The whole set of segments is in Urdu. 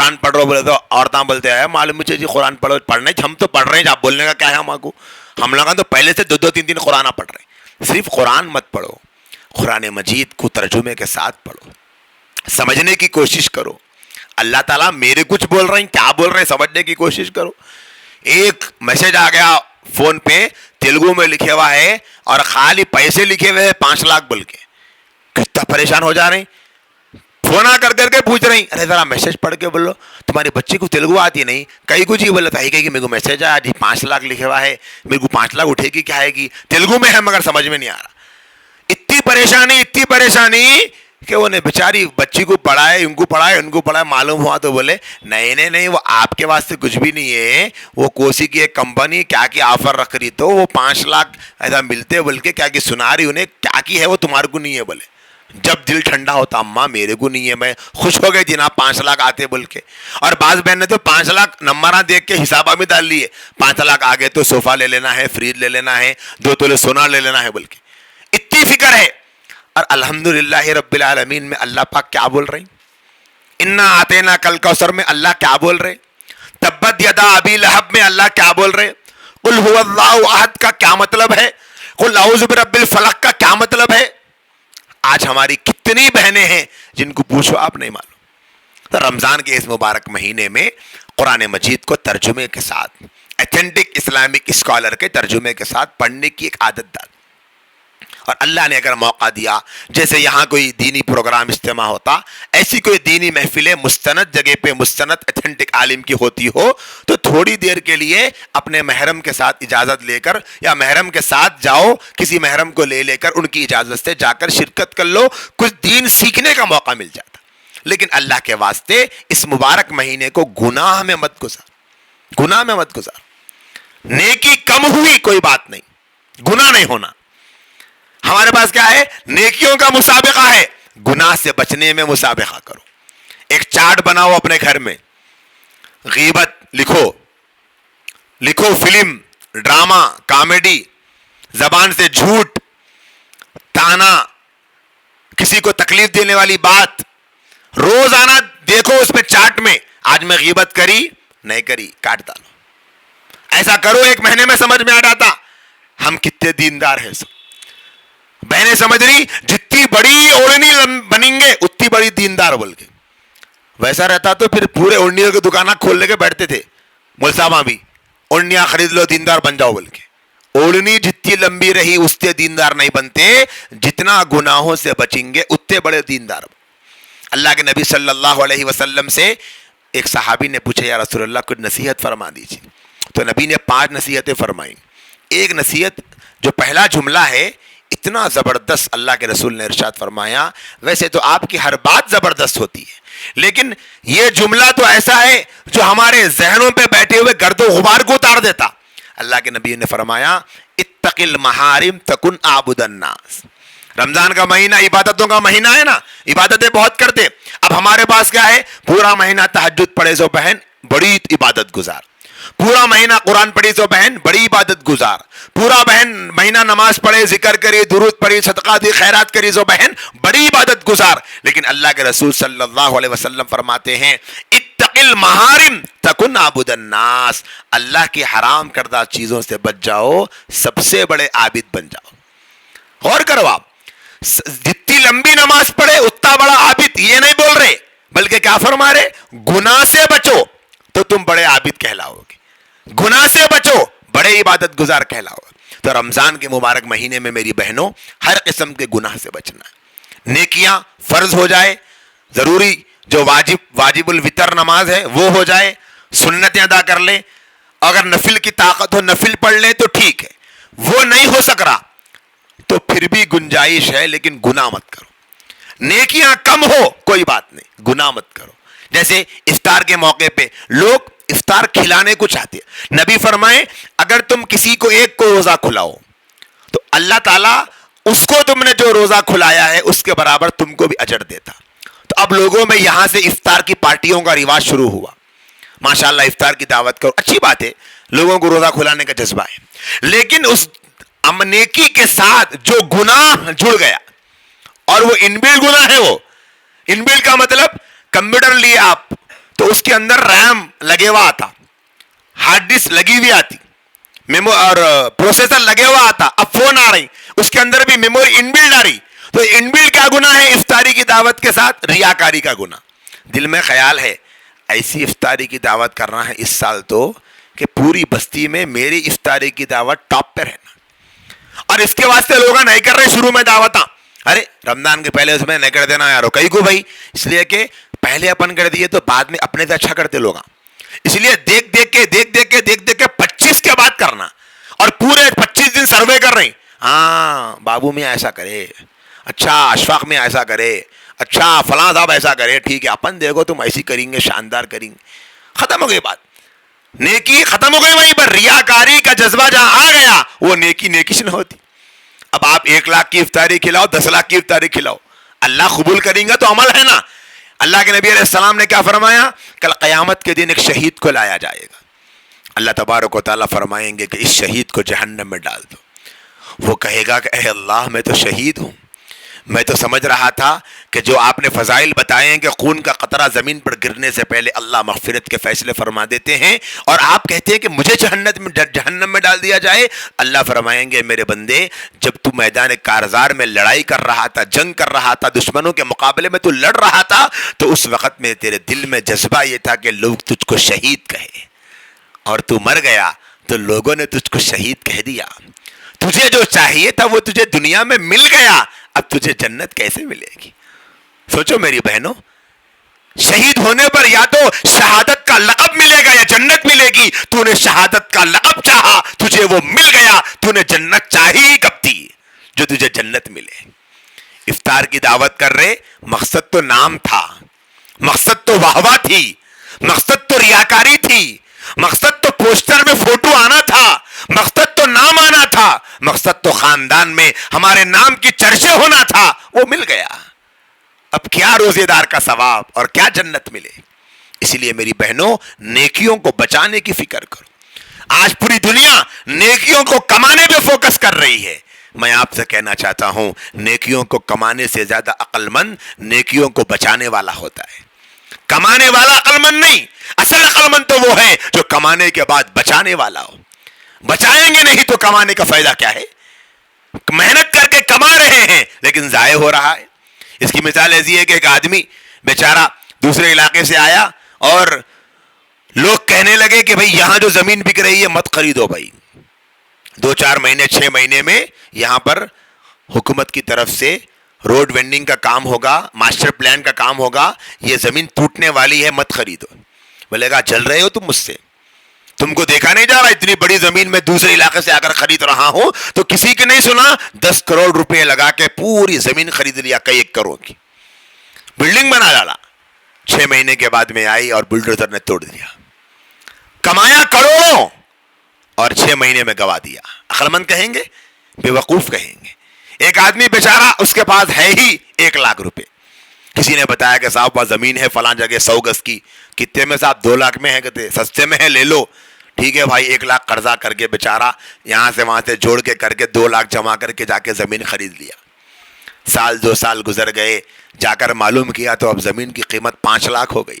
قرآن پڑھ رہے ہو بولے تو عورتیں بولتے ہیں معلوم مجھے جی قرآن پڑھو پڑھنے ہم تو پڑھ رہے ہیں, آپ بولنے کا کیا ہے ہم کو, ہم لوگ تو پہلے سے 2-2-3 قرآن پڑھ رہے ہیں. صرف قرآن مت پڑھو, قرآن مجید کو ترجمے کے ساتھ پڑھو, سمجھنے کی کوشش کرو. اللہ تعالیٰ میرے کچھ بول رہے ہیں, کیا بول رہے ہیں سمجھنے کی کوشش کرو. ایک میسج آ گیا فون پہ تیلگو میں لکھے ہوا ہے اور خالی پیسے لکھے ہوئے ہیں 5 لاکھ بول کے, کتنا پریشان ہو جا رہے ہیں. فون کر کر کے پوچھ رہے ہیں ارے ذرا میسج پڑھ کے بولو, تمہاری بچی کو تیلگو آتی نہیں, کئی کچھ ہی بولتا ہے کہ میرے کو میسج آیا جی 5 لاکھ لکھے ہوا ہے, میرے کو 5 لاکھ اٹھے گی کیا آئے گی, تیلگو میں ہے مگر سمجھ میں نہیں آ رہا. اتنی پریشانی کہ وہ نے بیچاری بچی کو پڑھائے, ان کو پڑھائے, معلوم ہوا تو بولے نہیں وہ آپ کے واسطے کچھ بھی نہیں ہے, وہ کوسی کی ایک کمپنی کیا کی آفر رکھ رہی تو وہ 5 لاکھ ایسا ملتے بول کے کیا کی سنا رہی انہیں, کیا کی ہے وہ تمہارے کو نہیں ہے. بولے جب دل ٹھنڈا ہوتا اماں میرے کو نہیں ہے, میں خوش ہو گئے جناب 5 لاکھ آتے بول کے. اور بعض بہن نے تو 5 لاکھ نمبر دیکھ کے حسابہ میں ڈال لیے, 5 لاکھ آگے تو صوفہ لے لینا ہے, فریج لے لینا ہے, 2 تولے سونا لے لینا ہے بول کے, اتنی فکر ہے. اور الحمدللہ رب العالمین میں اللہ پاک کیا بول رہے ہیں, انا آتینا کل کوثر میں اللہ کیا بول رہے, تبت یدا ابی لہب میں اللہ کیا بول رہے, قل هو اللہ احد کا کیا مطلب ہے, قل اعوذ برب الفلق کا کیا مطلب ہے. آج ہماری کتنی بہنیں ہیں جن کو پوچھو آپ نہیں معلوم. تو رمضان کے اس مبارک مہینے میں قرآن مجید کو ترجمے کے ساتھ, ایتھینٹک اسلامک اسکالر کے ترجمے کے ساتھ پڑھنے کی ایک عادت ڈال. اور اللہ نے اگر موقع دیا, جیسے یہاں کوئی دینی پروگرام اجتماع ہوتا, ایسی کوئی دینی محفلیں مستند جگہ پہ مستند ایتھینٹک عالم کی ہوتی ہو, تو تھوڑی دیر کے لیے اپنے محرم کے ساتھ اجازت لے کر یا محرم کے ساتھ جاؤ, کسی محرم کو لے کر ان کی اجازت سے جا کر شرکت کر لو, کچھ دین سیکھنے کا موقع مل جاتا. لیکن اللہ کے واسطے اس مبارک مہینے کو گناہ میں مت گزار. نیکی کم ہوئی کوئی بات نہیں, گناہ نہیں ہونا. ہمارے پاس کیا ہے, نیکیوں کا مسابقہ ہے, گناہ سے بچنے میں مسابقہ کرو. ایک چارٹ بناؤ اپنے گھر میں, غیبت لکھو, فلم, ڈرامہ, کامیڈی, زبان سے جھوٹ, تانا, کسی کو تکلیف دینے والی بات, روزانہ دیکھو اس میں چارٹ میں, آج میں غیبت کری نہیں کری کاٹ ڈالو. ایسا کرو 1 مہینے میں سمجھ میں آ جاتا ہم کتنے دیندار ہیں. سب بہنیں سمجھ رہی جتنی بڑی اوڑنی بنیں گے اتنی بڑی دیندار بول کے. ویسا رہتا تو پھر پورے اوڑنیوں کی دکانیں کھولنے کے بیٹھتے تھے مول صاحب بھی, اوڑنیاں خرید لو دیندار بن جاؤ بول کے. اوڑنی جتنی لمبی رہی اتنے دیندار نہیں بنتے, جتنا گناہوں سے بچیں گے اتنے بڑے دیندار. اللہ کے نبی صلی اللہ علیہ وسلم سے ایک صحابی نے پوچھا یا رسول اللہ کچھ نصیحت فرما دیجیے. تو نبی نے 5 نصیحتیں فرمائیں. ایک نصیحت جو پہلا جملہ ہے اتنا زبردست, اللہ کے رسول نے ارشاد فرمایا, ویسے تو آپ کی ہر بات زبردست ہوتی ہے لیکن یہ جملہ تو ایسا ہے جو ہمارے ذہنوں پہ بیٹھے ہوئے گرد و غبار کو اتار دیتا. اللہ کے نبی نے فرمایا اتق المحارم تکن عابد الناس. رمضان کا مہینہ عبادتوں کا مہینہ ہے نا, عبادتیں بہت کرتے. اب ہمارے پاس کیا ہے, پورا مہینہ تہجد پڑھے سو بہن بڑی عبادت گزار, پورا مہینہ قرآن پڑھی سو بہن بڑی عبادت گزار, پورا بہن مہینہ نماز پڑھے, ذکر کری, درود پڑھی, صدقہ دی, خیرات کری سو بہن بڑی عبادت گزار. لیکن اللہ کے رسول صلی اللہ علیہ وسلم فرماتے ہیں اتق المحارم تکن عابد الناس. اللہ کی حرام کردہ چیزوں سے بچ جاؤ, سب سے بڑے عابد بن جاؤ. غور کرو آپ, جتنی لمبی نماز پڑھے اتنا بڑا عابد, یہ نہیں بول رہے بلکہ کیا فرما رہے, گناہ سے بچو تو تم بڑے عابد کہلاؤ گے, گناہ سے بچو بڑے عبادت گزار کہلاؤ گے. تو رمضان کے مبارک مہینے میں میری بہنوں ہر قسم کے گناہ سے بچنا ہے. نیکیاں فرض ہو جائے, ضروری جو واجب الوتر نماز ہے وہ ہو جائے, سنتیں ادا کر لیں, اگر نفل کی طاقت ہو نفل پڑھ لیں تو ٹھیک ہے, وہ نہیں ہو سک رہا تو پھر بھی گنجائش ہے لیکن گناہ مت کرو. نیکیاں کم ہو کوئی بات نہیں, گناہ مت کرو. جیسے افطار کے موقع پہ لوگ افطار کھلانے کو چاہتے ہیں. نبی فرمائے اگر تم کسی کو ایک کو روزہ کھلاؤ تو اللہ تعالیٰ اس کو تم نے جو روزہ کھلایا ہے اس کے برابر تم کو بھی اجر دیتا. تو اب لوگوں میں یہاں سے افطار کی پارٹیوں کا رواج شروع ہوا. ماشاءاللہ افطار کی دعوت کرو, اچھی بات ہے, لوگوں کو روزہ کھلانے کا جذبہ ہے, لیکن اس نیکی کے ساتھ جو گناہ جڑ گیا, اور وہ انبل گناہ ہے, وہ انبل کا مطلب کمپیوٹر لیے آپ تو اس کے اندر ریم لگے ہوا آتا, ہارڈ ڈسک لگی ہوئی آتی, میمو اور پروسیسر لگے ہوا آتا. اب فون آ رہی, اس کے اندر بھی میموری انبلڈ آ رہی. تو انبلڈ کیا گناہ ہے افطاری کی دعوت کے ساتھ؟ ریاکاری کا گناہ. دل میں خیال ہے ایسی افطاری کی دعوت کرنا ہے اس سال تو کہ پوری بستی میں میری افطاری کی دعوت ٹاپ پہ رہنا, اور اس کے واسطے لوگ نہیں کر رہے شروع میں دعوتاں, ارے رمضان کے پہلے اس میں نہیں کر دینا یارو, کئی کو بھائی, اس لیے کہ پہلے اپن کر دیے تو بعد میں اپنے سے اچھا کرتے لوگ, اس لیے دیکھ دیکھ کے 25 کے بعد کرنا, اور پورے 25 دن سروے کر رہے ہیں. ہاں بابو میں ایسا کرے, اچھا اشفاق میں ایسا کرے, اچھا فلاں صاحب ایسا کرے, ٹھیک ہے اپن دیکھو تم ایسی کریں گے, شاندار کریں گے, ختم ہو گئی بات, نیکی ختم ہو گئی وہیں پر. ریاکاری کا جذبہ جہاں آ گیا وہ نیکی سے نہ ہوتی. اب آپ 1 لاکھ کی افطاری کھلاؤ, 10 لاکھ کی افطاری کھلاؤ, اللہ قبول کریں گا تو عمل ہے نا. اللہ کے نبی علیہ السلام نے کیا فرمایا؟ کل قیامت کے دن ایک شہید کو لایا جائے گا, اللہ تبارک و تعالیٰ فرمائیں گے کہ اس شہید کو جہنم میں ڈال دو. وہ کہے گا کہ اے اللہ میں تو شہید ہوں, میں تو سمجھ رہا تھا کہ جو آپ نے فضائل بتائے ہیں کہ خون کا قطرہ زمین پر گرنے سے پہلے اللہ مغفرت کے فیصلے فرما دیتے ہیں, اور آپ کہتے ہیں کہ مجھے جہنم میں ڈال دیا جائے. اللہ فرمائیں گے میرے بندے, جب تو میدان کارزار میں لڑائی کر رہا تھا, جنگ کر رہا تھا, دشمنوں کے مقابلے میں تو لڑ رہا تھا, تو اس وقت میں تیرے دل میں جذبہ یہ تھا کہ لوگ تجھ کو شہید کہے, اور تو مر گیا تو لوگوں نے تجھ کو شہید کہہ دیا. تجھے جو چاہیے تھا وہ تجھے دنیا میں مل گیا, اب تجھے جنت کیسے ملے گی؟ سوچو میری بہنوں, شہید ہونے پر یا تو شہادت کا لقب ملے گا یا جنت ملے گی. تو نے شہادت کا لقب چاہا, تجھے وہ مل گیا. تو نے جنت چاہی کب تھی جو تجھے جنت ملے؟ افطار کی دعوت کر رہے, مقصد تو نام تھا, مقصد تو واہ تھی, مقصد تو ریاکاری تھی, مقصد تو پوسٹر میں فوٹو آنا تھا, مقصد تو نام آنا تھا, مقصد تو خاندان میں ہمارے نام کی چرچے ہونا تھا, وہ مل گیا. اب کیا روزے دار کا ثواب اور کیا جنت ملے؟ اس لیے میری بہنوں, نیکیوں کو بچانے کی فکر کرو. آج پوری دنیا نیکیوں کو کمانے پہ فوکس کر رہی ہے. میں آپ سے کہنا چاہتا ہوں, نیکیوں کو کمانے سے زیادہ عقل مند نیکیوں کو بچانے والا ہوتا ہے. کمانے والا عقل مند نہیں, اصل عقل مند تو وہ ہے جو کمانے کے بعد بچانے والا ہو. بچائیں گے نہیں تو کمانے کا فائدہ کیا ہے؟ محنت کر کے کما رہے ہیں لیکن ضائع ہو رہا ہے. اس کی مثال ایسی ہے کہ ایک آدمی بیچارہ دوسرے علاقے سے آیا, اور لوگ کہنے لگے کہ بھئی یہاں جو زمین بک رہی ہے مت خریدو بھائی, 2-4 مہینے 6 مہینے میں یہاں پر حکومت کی طرف سے روڈ وینڈنگ کا کام ہوگا, ماسٹر پلان کا کام ہوگا, یہ زمین ٹوٹنے والی ہے, مت خریدو. بولے گا چل رہے ہو تم مجھ سے, تم کو دیکھا نہیں جا رہا اتنی بڑی زمین میں دوسرے علاقے سے آ کر خرید رہا ہوں. تو کسی کی نہیں سنا, 10 کروڑ روپے لگا کے پوری زمین خرید لیا, کئی 1 کروڑ کی بلڈنگ بنا ڈالا. 6 مہینے کے بعد میں آئی اور بلڈوزر نے توڑ دیا. کمایا کروڑوں اور 6 مہینے میں گوا دیا. عقل مند کہیں گے, بے وقوف کہیں گے. ایک آدمی بیچارہ, اس کے پاس ہے ہی 1 لاکھ روپے, کسی نے بتایا کہ صاحب وہاں زمین ہے فلاں جگہ 100 گز کی, کتنے میں صاحب 2 لاکھ میں ہے, کہتے سستے میں ہے لے لو. ٹھیک ہے بھائی, 1 لاکھ قرضہ کر کے بیچارہ یہاں سے وہاں سے جوڑ کے کر کے 2 لاکھ جمع کر کے جا کے زمین خرید لیا. سال 2 سال گزر گئے, جا کر معلوم کیا تو اب زمین کی قیمت 5 لاکھ ہو گئی.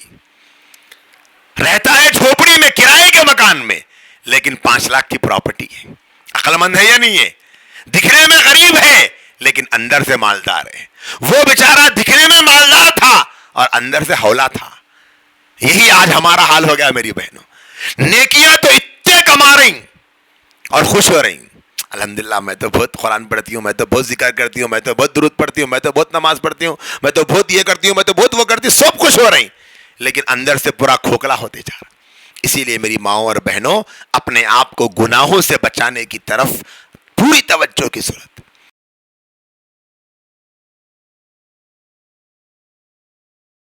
رہتا ہے جھوپڑی میں, کرائے کے مکان میں, لیکن 5 لاکھ کی پراپرٹی ہے. عقل مند ہے یا نہیں ہے؟ دکھنے میں غریب ہے لیکن اندر سے مالدار ہے. وہ بیچارہ دکھنے میں مالدار تھا اور اندر سے ہولا تھا. یہی آج ہمارا حال ہو گیا میری بہنوں. نیکیاں تو اتنے کما رہی اور خوش ہو رہی, الحمدللہ میں تو بہت قرآن پڑھتی ہوں, میں تو بہت ذکر کرتی ہوں, میں تو بہت درود پڑھتی ہوں, میں تو بہت نماز پڑھتی ہوں, میں تو بہت یہ کرتی ہوں, میں تو بہت وہ کرتی ہوں, سب خوش ہو رہی, لیکن اندر سے پورا کھوکھلا ہوتے جا رہا. اسی لیے میری ماؤں اور بہنوں, اپنے آپ کو گناہوں سے بچانے کی طرف پوری توجہ کی ضرورت.